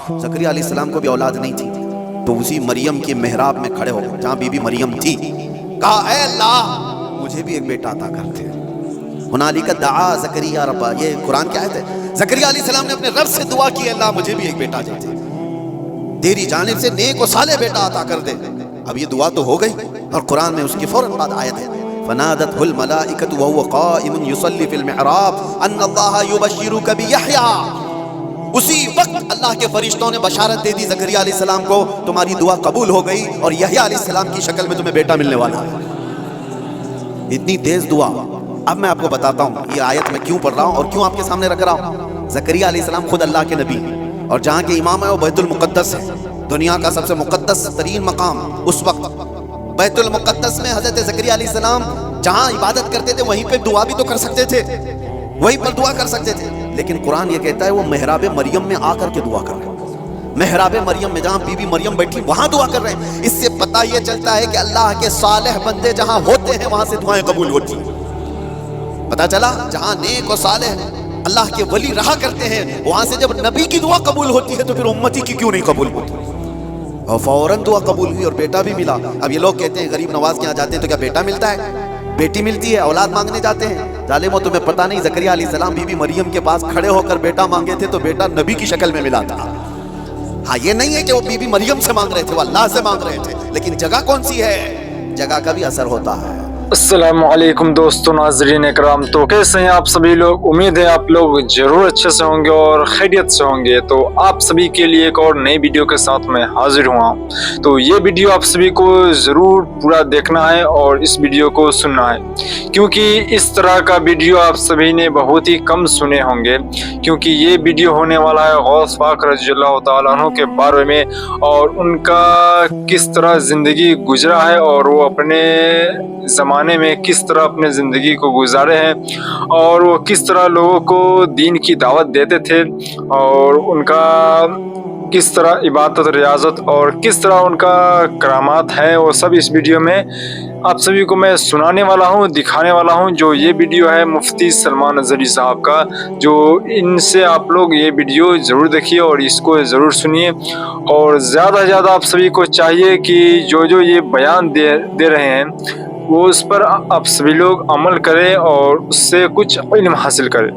زکریا علیہ السلام کو بھی اولاد نہیں تھی، تو اسی مریم کے محراب میں کھڑے ہو گئے جہاں بی بی مریم تھی، کہا اے اللہ مجھے بھی ایک بیٹا عطا کر دے۔ ہنالک دعا زکریا ربا، یہ قرآن کی آیت ہے۔ زکریا علیہ السلام نے اپنے رب سے دعا کی، اللہ مجھے بھی ایک بیٹا دے دے، تیری جانب سے نیک و صالح بیٹا عطا کر دے۔ اب یہ دعا تو ہو گئی، اور قرآن میں اس کی فوراً بعد آیت ہے فنادته الملائکۃ وهو قائم یصلی فی المحراب ان اللہ یبشرک بیحییٰ۔ اسی وقت اللہ کے فرشتوں نے بشارت دے دی زکریا علیہ السلام کو، تمہاری دعا قبول ہو گئی اور یحییٰ علیہ السلام کی شکل میں تمہیں بیٹا ملنے والا ہے۔ اتنی تیز دعا۔ اب میں آپ کو بتاتا ہوں یہ آیت میں کیوں پڑھ رہا ہوں اور کیوں آپ کے سامنے رکھ رہا ہوں۔ زکریا علیہ السلام خود اللہ کے نبی اور جہاں کے امام ہے وہ بیت المقدس ہے، دنیا کا سب سے مقدس ترین مقام۔ اس وقت بیت المقدس میں حضرت زکریا علیہ السلام جہاں عبادت کرتے تھے وہیں پہ دعا بھی تو کر سکتے تھے، وہیں پر دعا کر سکتے تھے، لیکن قرآن یہ کہتا ہے وہ محراب مریم میں آ کر کے دعا کر رہے ہیں۔ محراب مریم میں جہاں بی بی مریم بیٹھی وہاں دعا کر رہے ہیں۔ اس سے پتہ یہ چلتا ہے کہ اللہ کے صالح بندے جہاں ہوتے ہیں وہاں سے دعائیں قبول ہوتی ہیں۔ پتہ چلا جہاں نیک و صالح اللہ کے ولی رہا کرتے ہیں وہاں سے جب نبی کی دعا قبول ہوتی ہے تو پھر امتی کی کیوں نہیں قبول ہوتی؟ اور فوراً دعا قبول ہوئی اور بیٹا بھی ملا۔ اب یہ لوگ کہتے ہیں غریب نواز کے یہاں جاتے ہیں تو کیا بیٹا ملتا ہے؟ بیٹی ملتی ہے، اولاد مانگنے جاتے ہیں۔ ظالمو تمہیں پتہ نہیں زکریا علیہ السلام بی بی مریم کے پاس کھڑے ہو کر بیٹا مانگے تھے تو بیٹا نبی کی شکل میں ملا تھا۔ ہاں یہ نہیں ہے کہ وہ بی بی مریم سے مانگ رہے تھے، وہ اللہ سے مانگ رہے تھے، لیکن جگہ کون سی ہے؟ جگہ کا بھی اثر ہوتا ہے۔ السلام علیکم دوستو، ناظرین اکرام، تو کیسے ہیں آپ سبھی لوگ؟ امید ہے آپ لوگ ضرور اچھے سے ہوں گے اور خیریت سے ہوں گے۔ تو آپ سبھی کے لیے ایک اور نئی ویڈیو کے ساتھ میں حاضر ہوا ہوں۔ تو یہ ویڈیو آپ سبھی کو ضرور پورا دیکھنا ہے اور اس ویڈیو کو سننا ہے، کیونکہ اس طرح کا ویڈیو آپ سبھی نے بہت ہی کم سنے ہوں گے، کیونکہ یہ ویڈیو ہونے والا ہے غوث پاک رضی اللہ تعالیٰ عنہ کے بارے میں، اور ان کا کس طرح زندگی گزرا ہے اور وہ اپنے زمانے میں کس طرح اپنے زندگی کو گزارے ہیں، اور وہ کس طرح لوگوں کو دین کی دعوت دیتے تھے، اور ان کا کس طرح عبادت ریاضت اور کس طرح ان کا کرامات ہے، وہ سب اس ویڈیو میں آپ سبھی کو میں سنانے والا ہوں، دکھانے والا ہوں۔ جو یہ ویڈیو ہے مفتی سلمان اظہری صاحب کا، جو ان سے آپ لوگ یہ ویڈیو ضرور دیکھیے اور اس کو ضرور سنیے، اور زیادہ سے زیادہ آپ سبھی کو چاہیے کہ جو یہ بیان دے رہے ہیں وہ اس پر آپ سبھی لوگ عمل کریں اور اس سے کچھ علم حاصل کریں۔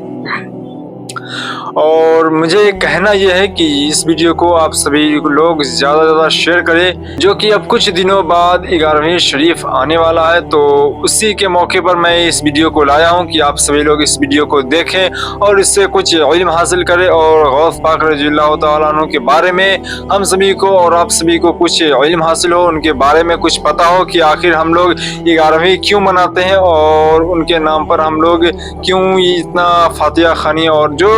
اور مجھے کہنا یہ ہے کہ اس ویڈیو کو آپ سبھی لوگ زیادہ سے زیادہ شیئر کریں، جو کہ اب کچھ دنوں بعد 11ویں شریف آنے والا ہے، تو اسی کے موقع پر میں اس ویڈیو کو لایا ہوں کہ آپ سبھی لوگ اس ویڈیو کو دیکھیں اور اس سے کچھ علم حاصل کریں، اور غوث پاک رضی اللہ تعالیٰ عنہ کے بارے میں ہم سبھی کو اور آپ سبھی کو کچھ علم حاصل ہو، ان کے بارے میں کچھ پتہ ہو کہ آخر ہم لوگ 11ویں کیوں مناتے ہیں، اور ان کے نام پر ہم لوگ کیوں اتنا فاتحہ خوانی، اور جو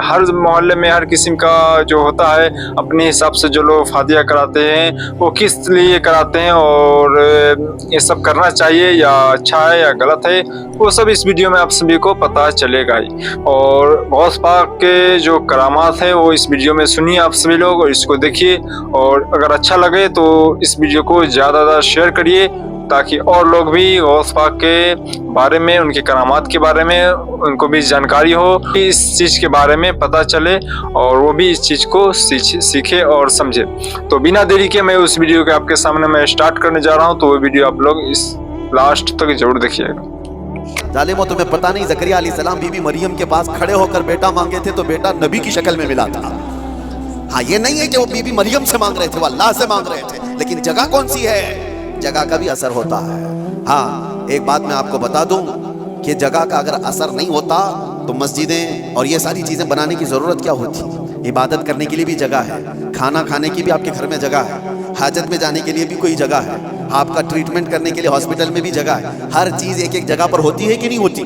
ہر محلے میں ہر قسم کا جو ہوتا ہے اپنے حساب سے جو لوگ فاتحہ کراتے ہیں وہ کس لیے کراتے ہیں، اور یہ سب کرنا چاہیے یا اچھا ہے یا غلط ہے، وہ سب اس ویڈیو میں آپ سبھی کو پتہ چلے گا ہی۔ اور غوث پاک کے جو کرامات ہیں وہ اس ویڈیو میں سنیے آپ سبھی لوگ اور اس کو دیکھیے، اور اگر اچھا لگے تو اس ویڈیو کو زیادہ زیادہ شیئر کریے تاکہ اور لوگ بھی غوث پاک کے بارے میں، ان کے کرامات کے بارے میں ان کو بھی جانکاری ہو، اس چیز کے بارے میں پتہ چلے اور وہ بھی اس چیز کو سیکھے اور سمجھے۔ تو بنا دیری کے میں اس ویڈیو کے آپ کے سامنے میں سٹارٹ کرنے جا رہا ہوں، تو وہ ویڈیو آپ لوگ اس لاسٹ تک ضرور دیکھیے گا۔ ظالمو تمہیں پتہ نہیں زکریا علیہ السلام بی بی مریم کے پاس کھڑے ہو کر بیٹا مانگے تھے تو بیٹا نبی کی شکل میں ملا تھا۔ ہاں یہ نہیں ہے کہ وہ بی بی مریم سے مانگ رہے تھے، وہ اللہ سے مانگ رہے تھے، لیکن جگہ کون سی ہے؟ جگہ کا بھی اثر ہوتا ہے۔ ہاں ایک بات میں آپ کو بتا دوں کہ جگہ کا اگر اثر نہیں ہوتا تو مسجدیں اور یہ ساری چیزیں بنانے کی ضرورت کیا ہوتی؟ عبادت کرنے کے لیے بھی جگہ ہے، کھانا کھانے کی بھی آپ کے گھر میں جگہ ہے، حاجت میں جانے کے لیے بھی کوئی جگہ ہے، آپ کا ٹریٹمنٹ کرنے کے لیے ہاسپٹل میں بھی جگہ ہے۔ ہر چیز ایک ایک جگہ پر ہوتی ہے کہ نہیں ہوتی؟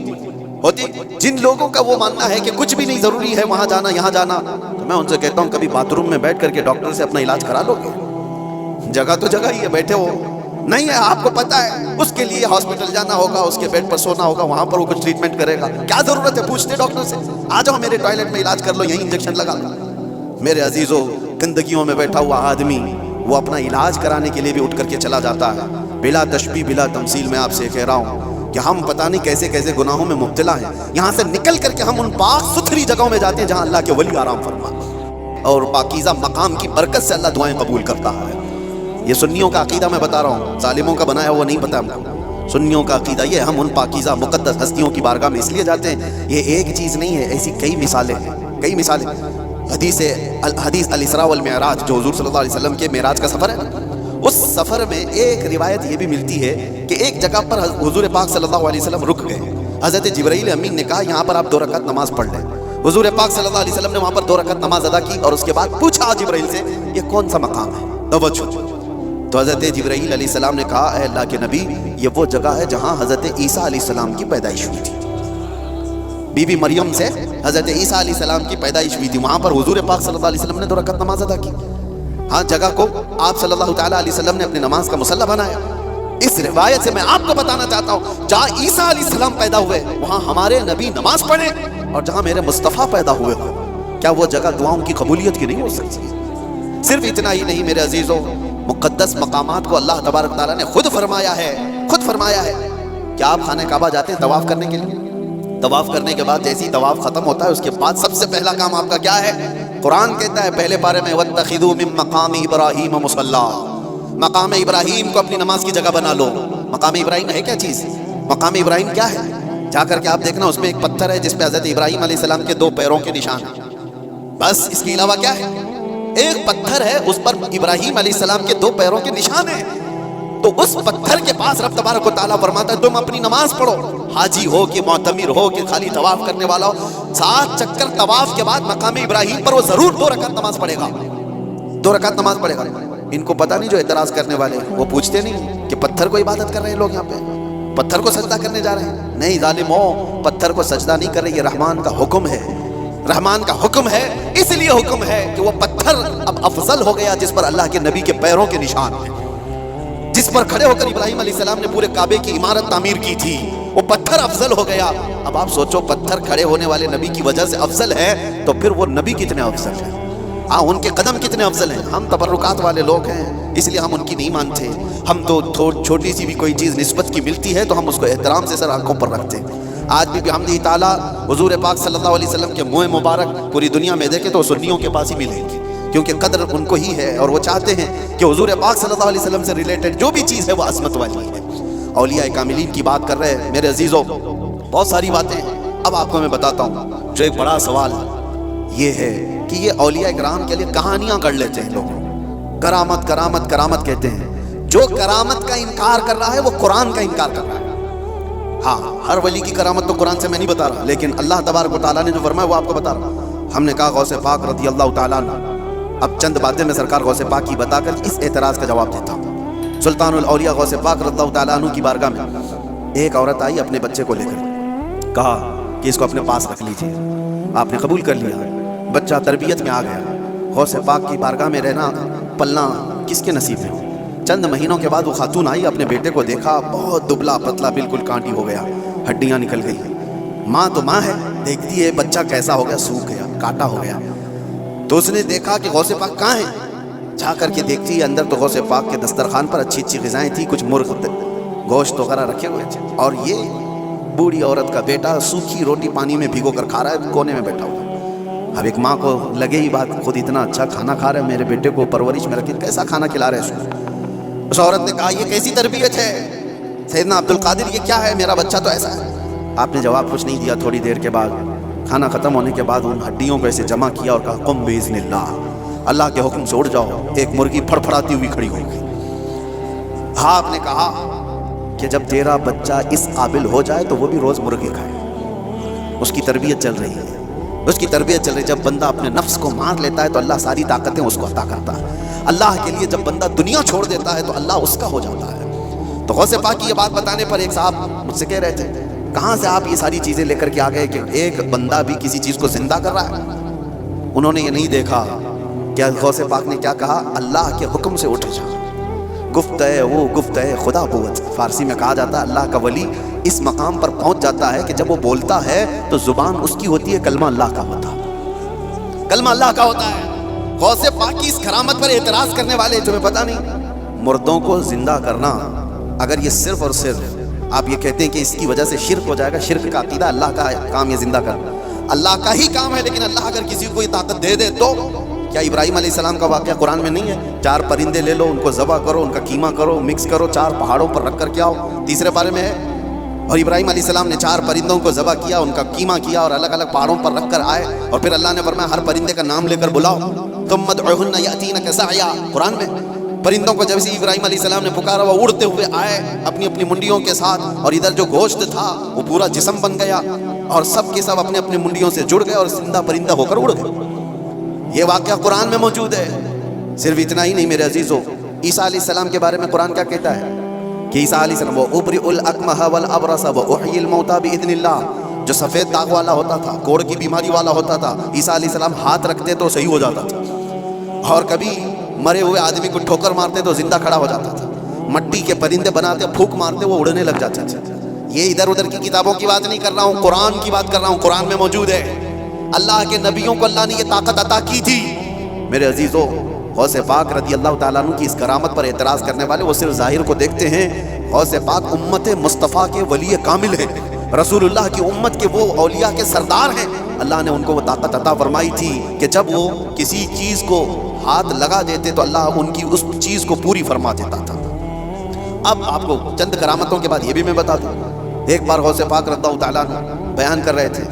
ہوتی۔ جن لوگوں کا وہ ماننا ہے کہ کچھ بھی نہیں ضروری ہے وہاں جانا یہاں جانا، تو میں ان سے کہتا ہوں کبھی باتھ روم میں بیٹھ کر کے ڈاکٹر سے اپنا علاج کرا لو گے؟ جگہ تو جگہ ہی ہے، بیٹھے ہو نہیں ہے، آپ کو پتہ ہے اس کے لیے ہاسپٹل جانا ہوگا، اس کے بیڈ پر سونا ہوگا، وہاں پر وہ کچھ ٹریٹمنٹ کرے گا، کیا ضرورت ہے پوچھتے ڈاکٹر سے آ جاؤ میرے ٹوائلٹ میں علاج کر لو، یہیں انجیکشن لگا لو۔ میرے عزیزو، گندگیوں میں بیٹھا ہوا آدمی وہ اپنا علاج کرانے کے لیے بھی اٹھ کر کے چلا جاتا ہے۔ بلا تشبیہ بلا تمثیل میں آپ سے کہہ رہا ہوں کہ ہم پتہ نہیں کیسے کیسے گناہوں میں مبتلا ہیں، یہاں سے نکل کر کے ہم ان پاک ستھری جگہوں میں جاتے ہیں جہاں اللہ کے ولی آرام فرما۔ اور پاکیزہ مقام کی برکت سے اللہ دعائیں قبول کرتا ہے. یہ سنیوں کا عقیدہ میں بتا رہا ہوں، ظالموں کا بنایا وہ نہیں پتا ہم کو. سنیوں کا عقیدہ یہ، ہم ان پاکیزہ مقدس ہستیوں کی بارگاہ میں اس لیے جاتے ہیں. یہ ایک چیز نہیں ہے، ایسی کئی مثالیں ہیں، کئی مثالیں. حدیث الاسراء والمعراج جو حضور صلی اللہ علیہ وسلم کے معراج کا سفر ہے، اس سفر میں ایک روایت یہ بھی ملتی ہے کہ ایک جگہ پر حضور پاک صلی اللہ علیہ وسلم رک گئے. حضرت جبرائیل امین نے کہا یہاں پر آپ 2 رکعت نماز پڑھ لیں. حضور پاک صلی اللہ علیہ وسلم نے وہاں پر 2 رکعت نماز ادا کی اور اس کے بعد پوچھا جبرائیل سے یہ کون سا مقام ہے. توجہ. تو حضرت جبرائیل علیہ السلام نے کہا اے اللہ کے نبی، یہ وہ جگہ ہے جہاں حضرت عیسیٰ علیہ السلام کی پیدائش ہوئی تھی. بی بی مریم سے حضرت عیسیٰ علیہ السلام کی پیدائش ہوئی تھی. وہاں پر حضور پاک صلی اللہ علیہ وسلم نے 2 رکعت نماز ادا کی. ہاں، جگہ کو آپ صلی اللہ تعالیٰ علیہ وسلم نے اپنی نماز کا مصلی بنایا. اس روایت سے میں آپ کو بتانا چاہتا ہوں جہاں عیسیٰ علیہ السلام پیدا ہوئے وہاں ہمارے نبی نماز پڑھے، اور جہاں میرے مصطفیٰ پیدا ہوئے ہو، کیا وہ جگہ دعاؤں کی قبولیت کی نہیں ہو سکتی؟ صرف اتنا ہی نہیں میرے عزیزوں، مقدس مقامات کو اللہ تبارک تعالیٰ نے خود فرمایا ہے کہ آپ خانہ کعبہ جاتے ہیں طواف کرنے کے لیے. طواف کرنے کے بعد جیسے ہی طواف ختم ہوتا ہے اس کے بعد سب سے پہلا کام آپ کا کیا ہے؟ قرآن کہتا ہے پہلے پارے میں وَاتَّخِذُوا مِن مَقَامِ إِبْرَاهِيمَ مُصَلًّى، مقام ابراہیم کو اپنی نماز کی جگہ بنا لو. مقام ابراہیم ہے کیا چیز؟ مقام ابراہیم کیا ہے؟ جا کر کے آپ دیکھنا، اس میں ایک پتھر ہے جس پہ حضرت ابراہیم علیہ السلام کے 2 پیروں کے نشان ہیں. بس اس کے علاوہ کیا ہے؟ ایک پتھر ہے، اس پر ابراہیم علیہ السلام کے 2 پیروں کے نشان ہیں. تو اس پتھر کے پاس رب تبارک و تعالیٰ فرماتا ہے تم اپنی نماز پڑھو. حاجی ہو کہ معتمر ہو کہ خالی طواف کرنے والا ہو، 7 چکر طواف کے بعد مقام ابراہیم پر وہ ضرور 2 رکعت نماز پڑھے گا. 2 رکعت نماز پڑھے گا. ان کو پتہ نہیں، جو اعتراض کرنے والے وہ پوچھتے نہیں کہ پتھر کو عبادت کر رہے ہیں لوگ، یہاں پہ پتھر کو سجدہ کرنے جا رہے ہیں. نہیں ظالموں، پتھر کو سجدہ نہیں کر رہے، یہ رحمان کا حکم ہے. رحمان کا حکم ہے، اس لیے حکم ہے کہ وہ پتھر اب افضل ہو گیا جس پر اللہ کے نبی کے پیروں کے نشان ہیں، جس پر کھڑے ہو کر ابراہیم علیہ السلام نے پورے کعبے کی عمارت تعمیر کی تھی. وہ پتھر افضل ہو گیا. اب آپ سوچو، پتھر کھڑے ہونے والے نبی کی وجہ سے افضل ہے تو پھر وہ نبی کتنے افضل ہیں؟ ہاں، ان کے قدم کتنے افضل ہیں. ہم تبرکات والے لوگ ہیں، اس لیے ہم ان کی نہیں مانتے. ہم تو چھوٹی سی بھی کوئی چیز نسبت کی ملتی ہے تو ہم اس کو احترام سے سر آنکھوں پر رکھتے ہیں. آج بھی بحمدہ تعالیٰ حضور پاک صلی اللہ علیہ وسلم کے منہ مبارک پوری دنیا میں دیکھیں تو سنیوں کے پاس ہی ملیں گے، کیونکہ قدر ان کو ہی ہے اور وہ چاہتے ہیں کہ حضور پاک صلی اللہ علیہ وسلم سے ریلیٹڈ جو بھی چیز ہے وہ عظمت والی ہے. اولیاء کاملین کی بات کر رہے ہیں میرے عزیزوں، بہت ساری باتیں. اب آپ کو میں بتاتا ہوں جو ایک بڑا سوال یہ ہے کہ یہ اولیاء کرام کے لیے کہانیاں کر لیتے ہیں لوگ. کرامت کرامت کرامت کہتے ہیں. جو کرامت کا انکار کر رہا ہے وہ قرآن کا انکار کر رہا ہے. ہاں، ہر ولی کی کرامت تو قرآن سے میں نہیں بتا رہا، لیکن اللہ تبارک و تعالیٰ نے جو فرمایا وہ آپ کو بتا رہا ہوں. ہم نے کہا غوث پاک رضی اللہ تعالیٰ عنہ. اب چند باتیں میں سرکار غوث پاک کی بتا کر اس اعتراض کا جواب دیتا ہوں. سلطان الاولیاء غوث پاک رضی اللہ تعالیٰ عنہ کی بارگاہ میں ایک عورت آئی اپنے بچے کو لے کر، کہا کہ اس کو اپنے پاس رکھ لیجیے. آپ نے قبول کر لیا، بچہ تربیت میں آ گیا. غوث پاک کی بارگاہ میں رہنا پلنا کس کے نصیب میں؟ چند مہینوں کے بعد وہ خاتون آئی، اپنے بیٹے کو دیکھا، بہت دبلا پتلا، بالکل کانٹی ہو گیا، ہڈیاں نکل گئی. ماں تو ماں ہے، دیکھتی ہے بچہ کیسا ہو گیا، سوکھ گیا، کاٹا ہو گیا. تو اس نے دیکھا کہ غوث پاک کہاں ہیں. جا کر کے دیکھتی ہے اندر تو غوث پاک کے دسترخوان پر اچھی اچھی غذائیں تھیں، کچھ مرغ گوشت وغیرہ رکھے ہوئے تھے، اور یہ بوڑھی عورت کا بیٹا سوکھی روٹی پانی میں بھگو کر کھا رہا ہے، کونے میں بیٹھا ہوا. اب ایک ماں کو لگے ہی بات، خود اتنا اچھا کھانا کھا رہا ہے، میرے بیٹے کو پرورش میں رکھے، کیسا کھانا کھلا رہے اس کو. اس عورت نے کہا یہ کیسی تربیت ہے سیدنا عبد القادر، یہ کیا ہے، میرا بچہ تو ایسا ہے. آپ نے جواب کچھ نہیں دیا. تھوڑی دیر کے بعد کھانا ختم ہونے کے بعد ان ہڈیوں کو ایسے جمع کیا اور کہا قم باذن اللہ، اللہ کے حکم سے اٹھ جاؤ. ایک مرغی پھڑ پھڑاتی ہوئی کھڑی ہو گئی. ہاں، آپ نے کہا کہ جب تیرا بچہ اس قابل ہو جائے تو وہ بھی روز مرغی کھائے. اس کی تربیت چل رہی ہے، اس کی تربیت چل رہی ہے. جب بندہ اپنے نفس کو مار لیتا ہے تو اللہ ساری طاقتیں اس کو عطا کرتا ہے. اللہ کے لیے جب بندہ دنیا چھوڑ دیتا ہے تو اللہ اس کا ہو جاتا ہے. تو غوث پاک کی یہ بات بتانے پر ایک صاحب مجھ سے کہہ رہے تھے کہاں سے آپ یہ ساری چیزیں لے کر کے آ گئے کہ ایک بندہ بھی کسی چیز کو زندہ کر رہا ہے. انہوں نے یہ نہیں دیکھا کہ غوث پاک نے کیا کہا، اللہ کے حکم سے اٹھ جا. گفت ہے وہ گفت ہے خدا بوت. فارسی میں کہا جاتا ہے اللہ کا ولی اس مقام پر پہنچ جاتا ہے کہ جب وہ بولتا ہے تو زبان اس کی ہوتی ہے کلمہ اللہ کا ہوتا ہے، کلمہ اللہ کا ہوتا ہے. غوث پاک کی اس کرامت پر اعتراض کرنے والے تمہیں پتہ نہیں، مردوں کو زندہ کرنا اگر یہ صرف اور صرف آپ یہ کہتے ہیں کہ اس کی وجہ سے شرک ہو جائے گا، شرک کا عقیدہ، اللہ کا کام یہ زندہ کرنا اللہ کا ہی کام ہے. لیکن اللہ اگر کسی کو یہ طاقت دے دے تو क्या इब्राहिम अलैहिस्सलाम का वाक़या कुरान में नहीं है? 4 परिंदे ले लो, उनको ज़बह करो, उनका कीमा करो, मिक्स करो, 4 पहाड़ों पर रख कर के आओ, तीसरे पारे में है। और इब्राहिम अलैहिस्सलाम ने 4 परिंदों को ज़बह किया, उनका कीमा किया और अलग अलग पहाड़ों पर रख कर आए, और फिर अल्लाह ने फरमाया हर परिंदे का नाम लेकर बुलाओ, तुम मदउहुन्ना यातीनका सअया। कुरान में परिंदों को जब से इब्राहिम अलैहिस्सलाम ने पुकारा वो उड़ते हुए आए अपनी अपनी मुंडियों के साथ, और इधर जो गोश्त था वो पूरा जिस्म बन गया और सब के सब अपने अपने मुंडियों से जुड़ गए और जिंदा परिंदा होकर उड़ गए। ये वाक़या कुरान में मौजूद है। सिर्फ इतना ही नहीं मेरे अजीजों, ईसा अलैहिस्सलाम के बारे में कुरान क्या कहता है कि ईसा अलैहिस्सलाम वो उबरिउल अकमह वल अबरस व उहयिल मौता बिइज़्निल्लाह, जो सफ़ेद दाग वाला होता था, कोढ़ की बीमारी वाला होता था, ईसा अलैहिस्सलाम हाथ रखते तो सही हो जाता था, और कभी मरे हुए आदमी को ठोकर मारते तो जिंदा खड़ा हो जाता था, मट्टी के परिंदे बनाते फूंक मारते वो उड़ने लग जाते थे। ये इधर उधर की किताबों की बात नहीं कर रहा हूँ, कुरान की बात कर रहा हूँ। कुरान में मौजूद है, अल्लाह के नबियों को अल्लाह ने ये ताकत अता की थी। मेरे अजीजों, गौसे पाक रज़ी अल्लाह ताला अन्हु की इस करामत पर एतराज़ करने वाले वो सिर्फ ज़ाहिर को देखते हैं। गौसे पाक उम्मत मुस्तफ़ा के वली कामिल हैं, रसूलुल्लाह की उम्मत के वो औलिया के सरदार हैं। अल्लाह ने उनको वो ताकत अता फरमाई थी कि जब वो किसी चीज़ को हाथ लगा देते तो अल्लाह उनकी उस चीज़ को पूरी फरमा देता था। अब आपको चंद करामतों के बाद ये भी मैं बता दूँ, एक बार गौसे पाक रज़ियल्लाहु ताला अन्हु बयान कर रहे थे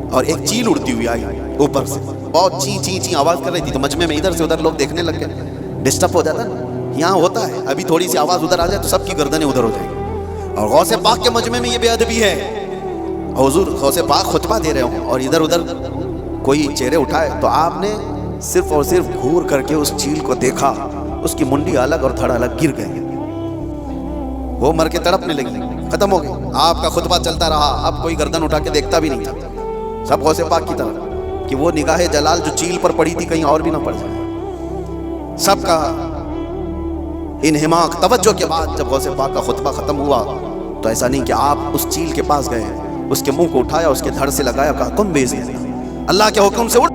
और एक चील उड़ती हुई आई ऊपर से, बहुत ची ची ची आवाज़ कर रही थी, तो मजमे में इधर से उधर लोग देखने लग गए। डिस्टर्ब हो जाता ना, यहाँ होता है, अभी थोड़ी सी आवाज़ उधर आ जाए तो सबकी गर्दनें उधर हो जाएगी। और गौसे पाक के मजमे में ये बेअदबी है, हुजूर गौसे पाक खुतबा दे रहे हो और इधर उधर कोई चेहरे उठाए तो आपने सिर्फ और सिर्फ घूर करके उस चील को देखा, उसकी मुंडी अलग और धड़ अलग गिर गई, वो मर के तड़पने लगी, खत्म हो गई। आपका खुतबा चलता रहा, अब कोई गर्दन उठा के देखता भी नहीं था, सब गौसे पाक की तरफ कि वो निगाहे जलाल जो चील पर पड़ी थी कहीं और भी ना पड़ जाए। सबका इन्हिमाक तवज्जो के बाद जब गौसे पाक का खुतबा खत्म हुआ तो ऐसा नहीं कि आप उस चील के पास गए, उसके मुंह को उठाया, उसके धड़ से लगाया, कहा कुम बेइज़्निल्लाह, अल्लाह के हुक्म से उड़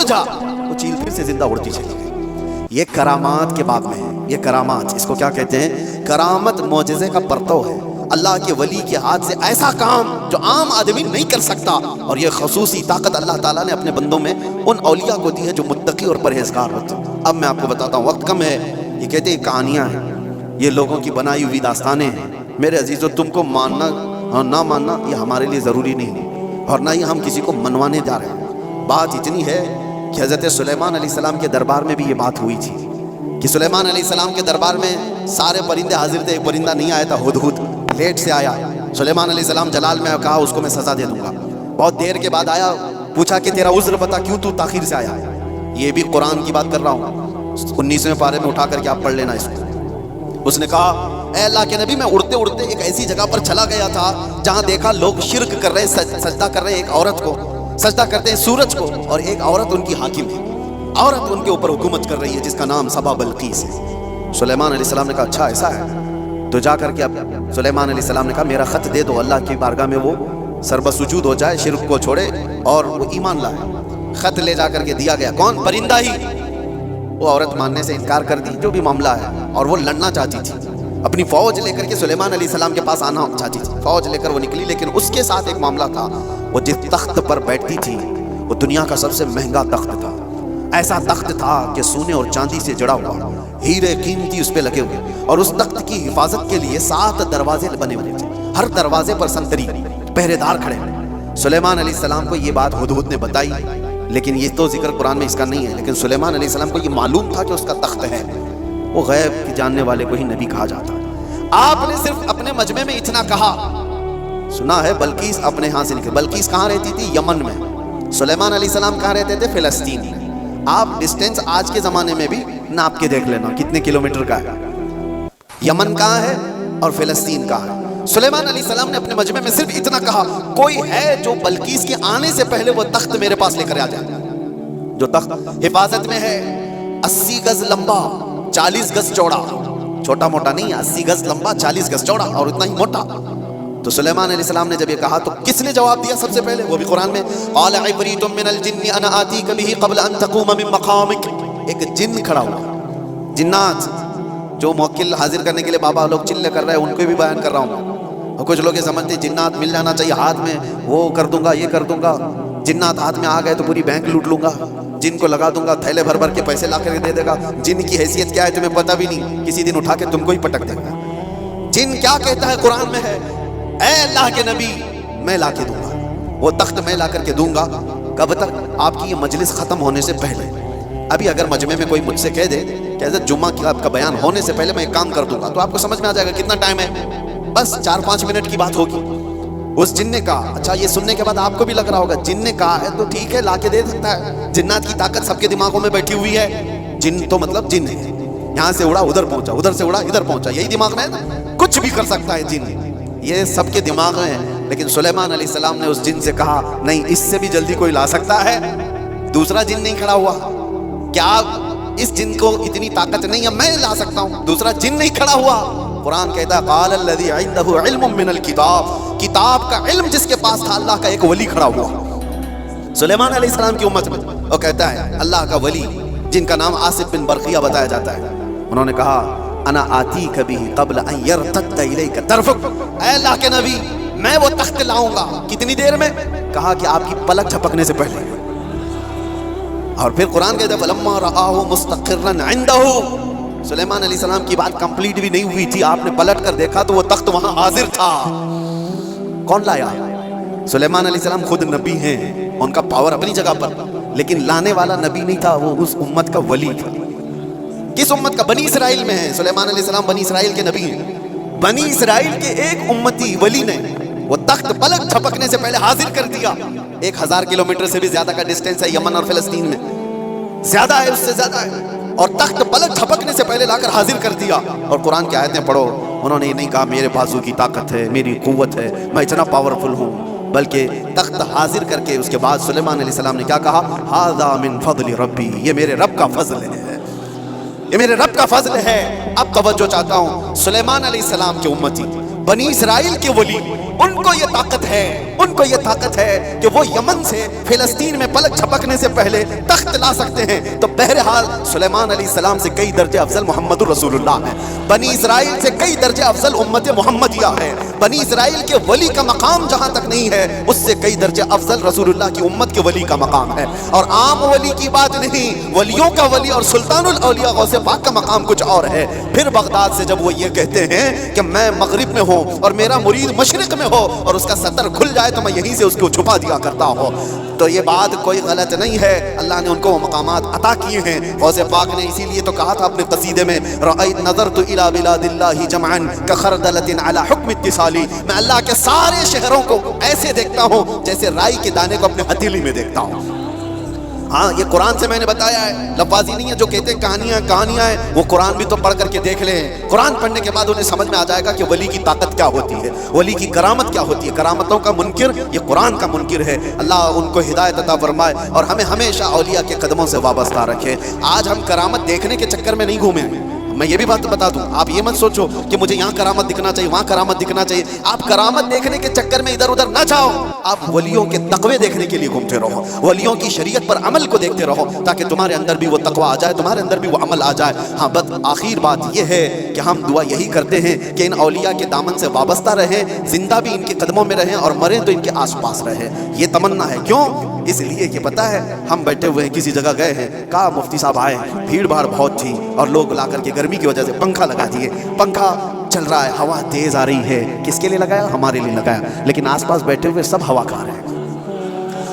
जा, वो चील फिर से जिंदा उड़ती चली गई। ये करामात के बाब में है, ये करामात, इसको क्या कहते हैं? करामत मौजज़े का परतव है, अल्लाह के वली के हाथ से ऐसा काम जो आम आदमी नहीं कर सकता, और ये खसूसी ताकत अल्लाह ताला ने अपने बंदों में उन औलिया को दी है जो मुत्तकी और परहेजगार होते हैं। अब मैं आपको बताता हूँ, वक्त कम है, ये कहते हैं कहानियाँ हैं, ये लोगों की बनाई हुई दास्तानें हैं। मेरे अजीज़ों, तुमको मानना और ना मानना ये हमारे लिए ज़रूरी नहीं है, और ना ही हम किसी को मनवाने जा रहे हैं। बात इतनी है कि हज़रत सुलेमान अलैहिस्सलाम के दरबार में भी ये बात हुई थी कि सुलेमान अलैहिस्सलाम के दरबार में सारे परिंदे हाजिर थे, एक परिंदा नहीं आया था, हुदहुद लेट से आया। सुलेमान अलैहिस्सलाम जलाल में कहा उसको मैं सज़ा दे दूंगा। बहुत देर के बाद आया, पूछा कि तेरा उज़्र बता, क्यों तू ताख़ीर से आया? ये भी कुरान की बात कर रहा हूँ, 19वें पारे में उठा करके आप पढ़ लेना इसको। उसने कहा, ऐ अल्लाह के नबी, मैं उड़ते उड़ते एक ऐसी जगह पर चला गया था जहाँ देखा लोग शिर्क कर रहे हैं, सजदा कर रहे हैं, एक औरत को सजदा करते हैं सूरज को, और एक औरत उनकी हाकिम है, औरत उनके ऊपर हुकूमत कर रही है जिसका नाम सबा बल्कीस है। सुलेमान अलैहिस्सलाम ने कहा अच्छा ऐसा है, तो जा करके अब सुलेमान अलैहिस्सलाम ने कहा मेरा ख़त दे दो, अल्लाह की बारगाह में वो सरबसुजूद हो जाए, शिर्क को छोड़े और वो ईमान लाए। ख़त ले जा करके दिया गया, कौन? परिंदा ही। वो औरत मानने से इनकार कर दी, जो भी मामला है, और वो लड़ना चाहती थी, अपनी फ़ौज लेकर के सुलेमान अलैहिस्सलाम के पास आना चाहती थी। फ़ौज लेकर वो निकली, लेकिन उसके साथ एक मामला था, वो जिस तख्त पर बैठती थी वो दुनिया का सबसे महंगा तख्त था। ऐसा तख्त था कि सोने और चांदी से जड़ा हुआ, हीरे कीमती उस पे लगे हुए, और उस तख्त की हिफाजत के लिए 7 दरवाजे बने हुए थे, हर दरवाजे पर संतरी पहरेदार खड़े हैं। सुलेमान अलैहिस्सलाम को ये बात हुदहुद ने बताई, लेकिन ये तो जिक्र कुरान में इसका नहीं है, लेकिन सुलेमान अलैहिस्सलाम को ये मालूम था कि उसका तख्त है। वो गैब की जानने वाले को ही नबी कहा जाता है। आपने सिर्फ अपने मजमे में इतना कहा, सुना है बल्कीस अपने यहाँ से निकली। बल्कीस कहाँ रहती थी? यमन में। सुलेमान अलैहिस्सलाम कहाँ रहते थे? फिलिस्तीन में। आप डिस्टेंस आज के ज़माने में भी नाप के देख लेना कितने किलोमीटर का है। यमन कहाँ है और फिलिस्तीन कहाँ है। सुलेमान अलैहिस्सलाम ने अपने मजमे में सिर्फ इतना कहा, कोई है जो बल्कीस के आने से पहले वो तख्त मेरे पास लेकर आ जाए, जो तख्त हिफाजत में है, 80 गज लंबा, 40 गज चौड़ा, छोटा मोटा नहीं, 80 गज लंबा, 40 गज चौड़ा और उतना ही मोटा। तो सुलेमान अलैहिस्सलाम ने जब ये कहा तो किसने जवाब दिया सबसे पहले? वो भी कुरान में, क़ाल इफ़रीतुम मिनल जिन्नि अना आतीका बिही क़ब्ल अन तक़ूम मिन मक़ामिक। एक जिन्न खड़ा हुआ, जिन्नात जो मुवक्किल हाजिर करने के लिए बाबा लोग चिल्ले कर रहे हैं, उनको भी बयान कर रहा हूँ। और कुछ लोग ये समझते जिन्नात मिल जाना चाहिए हाथ में, वो कर दूंगा, ये कर दूंगा। जिन्नात हाथ में आ गए तो पूरी बैंक लूट लूंगा, जिन को लगा दूंगा थैले भर भर के पैसे ला कर दे देगा। जिन की हैसियत क्या है तुम्हें पता भी नहीं, किसी दिन उठा के तुमको ही पटक देगा। जिन क्या कहता है कुरान में है, ऐ अल्लाह के नबी मैं ला के दूंगा, वो तख्त मैं ला करके दूंगा। कब तक? आपकी ये मजलिस खत्म होने से पहले। अभी अगर मजमे में कोई मुझसे कह दे कि हज़रत जुम्मा की आपका बयान होने से पहले मैं एक काम कर दूंगा, तो आपको समझ में आ जाएगा कितना टाइम है, बस 4-5 मिनट की बात होगी। उस जिन ने कहा, अच्छा ये सुनने के बाद आपको भी लग रहा होगा जिन ने कहा है तो ठीक है, ला के दे सकता है। जिन्नात की ताकत सबके दिमागों में बैठी हुई है। जिन तो मतलब जिन है, यहाँ से उड़ा उधर पहुंचा, उधर से उड़ा इधर पहुंचा, यही दिमाग में है ना, कुछ भी कर सकता है जिन, ये सबके दिमाग में है। लेकिन सुलेमान अलैहिस्सलाम ने उस जिन से कहा नहीं, इससे भी जल्दी कोई ला सकता है। दूसरा जिन नहीं खड़ा हुआ, क्या इस जिन को इतनी ताकत नहीं है, मैं ला सकता हूं। दूसरा जिन नहीं खड़ा हुआ। कुरान कहता है क़ाल अल्लज़ी इंदहु इल्मुम मिनल किताब, किताब का इल्म जिसके पास था, अल्लाह का एक वली खड़ा हुआ सुलेमान अलैहिस्सलाम की उम्मत में। वो कहता है अल्लाह का वली, जिनका नाम आसिफ बिन बरकिया बताया जाता है, उन्होंने कहा अना आती कभी क़ब्ल अन यरतद्द इलैका तर्फुक, ऐ अल्लाह के नबी मैं वो तख्त लाऊंगा। कितनी देर में? कहा कि आपकी पलक झपकने से पहले। और फिर कुरान कहता है फलम्मा रआहु मुस्तक़िर्रन इंदहु, सुलेमान अलैहिस्सलाम की बात कंप्लीट भी नहीं हुई थी, आपने पलट कर देखा तो वो तख्त वहां हाजिर था। कौन लाया? सुलेमान अलैहिस्सलाम खुद नबी हैं, उनका पावर अपनी जगह पर, लेकिन लाने वाला नबी नहीं था, वो उस उम्मत का वली था। किस उम्मत का? बनी इसराइल में है। सुलेमान अलैहिस्सलाम बनी इसराइल के नबी हैं। बनी इसराइल के एक उम्मती वली ने वो तख्त पलक झपकने से पहले हाजिर कर दिया। 1000 किलोमीटर से भी ज्यादा का डिस्टेंस है यमन और फिलिस्तीन में, ज्यादा है, उससे ज्यादा है, और तख्त पलक झपकने से पहले लाकर हाजिर कर दिया। और कुरान की आयतें पढ़ो, उन्होंने ये नहीं कहा मेरे बाजू की ताकत है, मेरी कुव्वत है, मैं इतना पावरफुल हूँ, बल्कि तख्त हाजिर करके उसके बाद सुलेमान अलैहिस्सलाम ने क्या कहा, हाज़ा मिन फज़्ल रब्बी, ये मेरे रब का फजल है, ये मेरे रब का फजल है। अब तवज्जो चाहता हूँ, सुलेमान अलैहिस्सलाम के उम्मती बनी इसराइल के वली, उनको ये ताकत है, उनको ये ताकत है कि वो यमन से फिलिस्तीन में पलक झपकने से पहले तख्त ला सकते हैं। तो बहरहाल सुलेमान अलैहिस्सलाम से कई दर्जे अफजल मोहम्मदुर रसूलुल्लाह है, बनी इसराइल से कई दर्जे अफजल उम्मत मोहम्मदिया है। बनी इसराइल के वली का मकाम जहां तक नहीं है, उससे कई दर्जे अफजल रसूलुल्लाह की उम्मत के वली का मकाम है। और आम वली की बात नहीं, वलियों का वली और सुल्तानुल औलिया गौसे पाक का मकाम कुछ और है। फिर बगदाद से जब वो ये कहते हैं कि मैं मगरिब में हूँ और मेरा मुरीद मशरिक में हो और उसका सतर खुल जाए तो मैं यहीं से उसको छुपा दिया करता हूँ, तो ये बात कोई गलत नहीं है। अल्लाह ने उनको वो मकामात अता किए हैं। गौसे पाक ने इसीलिए तो कहा था अपने कसीदे में, रअयत नज़रतु इला बिलादिल्लाहि जमअन कखरदलतिन अला हुक्म इत्तिसाली, मैं अल्लाह के सारे शहरों को ऐसे देखता हूँ जैसे राई के दाने को अपने हथेली में देखता हूँ। हाँ, ये कुरान से मैंने बताया है, लफाजी नहीं है। जो कहते हैं कहानियां हैं, वो कुरान भी तो पढ़ करके देख लें। कुरान पढ़ने के बाद उन्हें समझ में आ जाएगा कि वली की ताकत क्या होती है, वली की करामत क्या होती है। करामतों का मुनकिर ये कुरान का मुनकिर है। अल्लाह उनको हिदायत अता फरमाए और हमें हमेशा औलिया के कदमों से वाबस्ता रखे। आज हम करामत देखने के चक्कर में नहीं घूमे। मैं ये भी बात बता दूं, आप ये मत सोचो कि मुझे यहाँ करामत दिखना चाहिए, वहाँ करामत दिखना चाहिए। आप करामत देखने के चक्कर में इधर उधर ना जाओ, आप वलियों के तकवे देखने के लिए घूमते रहो, वलियों की शरीयत पर अमल को देखते रहो, ताकि तुम्हारे अंदर भी वो तकवा आ जाए, तुम्हारे अंदर भी वो अमल आ जाए। हाँ, बस आखिर बात ये है कि हम दुआ यही करते हैं कि इन औलिया के दामन से वाबस्ता रहें, जिंदा भी इनके कदमों में रहें और मरें तो इनके आसपास रहें। ये तमन्ना है। क्यों? इसलिए कि पता है हम बैठे हुए हैं, किसी जगह गए हैं, कहा मुफ्ती साहब आए, भीड़ भाड़ बहुत थी और लोग ला करके गर्मी की वजह से पंखा लगा दिए, पंखा चल रहा है, हवा तेज आ रही है। किसके लिए लगाया? हमारे लिए लगाया, लेकिन आसपास बैठे हुए सब हवा खा रहे हैं।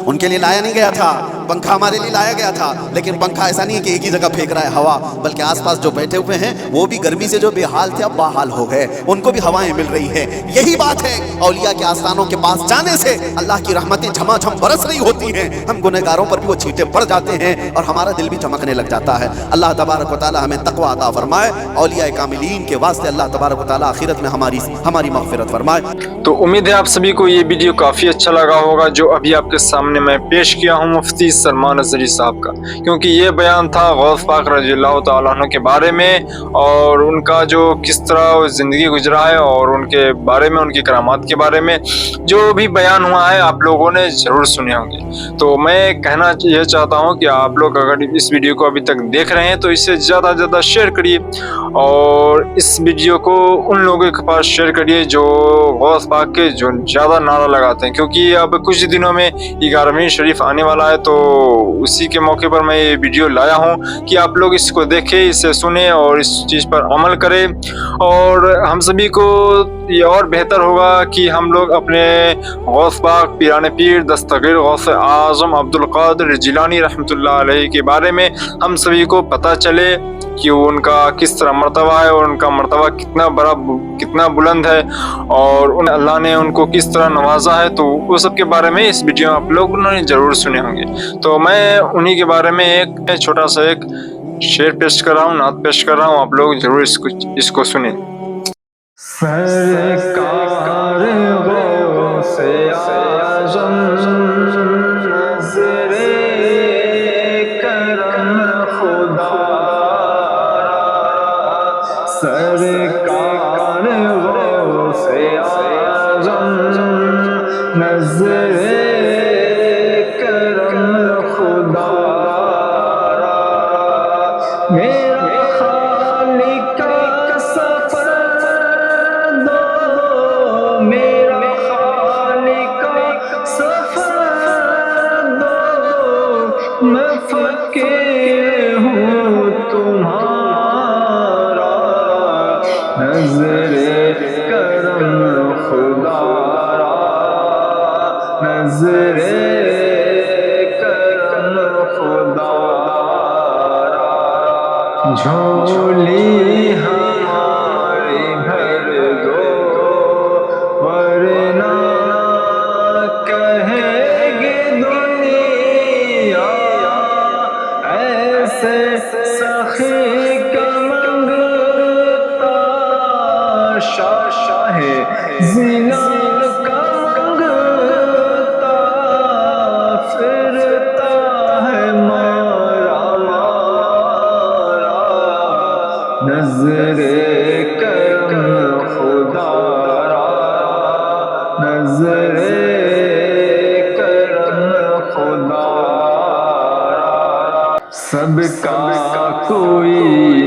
उनके लिए लाया नहीं गया था पंखा, हमारे लिए लाया गया था। लेकिन पंखा ऐसा नहीं है कि एक ही जगह फेंक रहा है हवा, बल्कि आसपास जो बैठे हुए हैं वो भी गर्मी से जो बेहाल थे अब बाहाल हो गए, उनको भी हवाएं मिल रही है। यही बात है, औलिया के आस्थानों के पास जाने से अल्लाह की रहमतें झमाझम बरस रही होती हैं। हम गुनहगारों पर भी वो छींटे पड़ जाते हैं और हमारा दिल भी चमकने लग जाता है। अल्लाह तबारक व तआला हमें तकवा अता फरमाए। औलिया कामिलीन के वास्ते अल्लाह तबारक व तआला आखिरत में हमारी मग़फ़िरत फरमाए। तो उम्मीद है आप सभी को ये वीडियो काफ़ी अच्छा लगा होगा, जो अभी आपके सामने मैं पेश किया हूँ मुफ्ती सलमान नज़री साहब का, क्योंकि ये बयान था गौस पाक रज़ी अल्लाह तआला अन्हु के बारे में और उनका जो किस तरह ज़िंदगी गुजरा है और उनके बारे में, उनकी करामात के बारे में जो भी बयान हुआ है आप लोगों ने ज़रूर सुने होंगे। तो मैं कहना ये चाहता हूँ कि आप लोग अगर इस वीडियो को अभी तक देख रहे हैं तो इसे ज़्यादा से ज़्यादा शेयर करिए और इस वीडियो को उन लोगों के पास शेयर करिए जो गौस पाक के जो ज़्यादा नारा लगाते हैं, क्योंकि अब कुछ दिनों में 11वीं शरीफ आने वाला है। तो उसी के मौके पर मैं ये वीडियो लाया हूँ कि आप लोग इसको देखें, इसे सुने और इस चीज़ पर अमल करें और हम सभी को ये और बेहतर होगा कि हम लोग अपने गौस पाक पीराने पीर दस्तगीर गौस आज़म अब्दुल कादिर जिलानी रहमतुल्लाह अलैहि के बारे में हम सभी को पता चले कि उनका किस तरह मर्तबा है और उनका मर्तबा कितना बड़ा, कितना बुलंद है और उन अल्लाह ने उनको किस तरह नवाजा है। तो वो सब के बारे में इस वीडियो में आप लोग ने ज़रूर सुने होंगे। तो मैं उन्हीं के बारे में एक छोटा सा एक शेर पेश कर रहा हूँ, नात पेश कर रहा हूँ, आप लोग ज़रूर इसको सुने। सरकार गौसे आज़म नज़रे करम खुदा, सरकार गौसे आज़म नज़रे करम खुदा, मेरा खालिक का सफर दो, मेरा खालिक का सफर दो, मैं फकीर हूँ तुम्हारा, नज़रे करम खुदा, नज़रे करम खुदा, झोली हमारी भर दो वरना कहेगी दुनिया ऐसे सखी का मंगता, शाहे ज़िना का मंगता, फिरता है मारा मारा, नज़रे करम खुदा, नज़रे करम खुदा, सबका कोई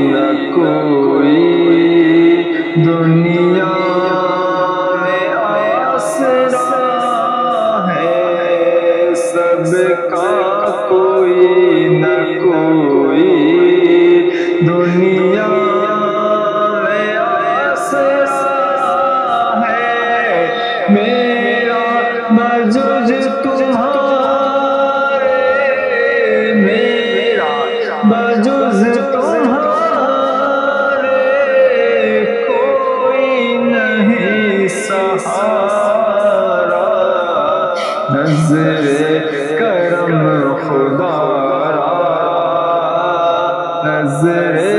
न कोई दुनिया में आसरा है, सबका कोई न कोई दुनिया में आसरा है, मेरा मजुज तुम्हारे, मेरा मजुज तुम्हारे कोई नहीं सहारा, नज़रे करम खुदा, नज़रे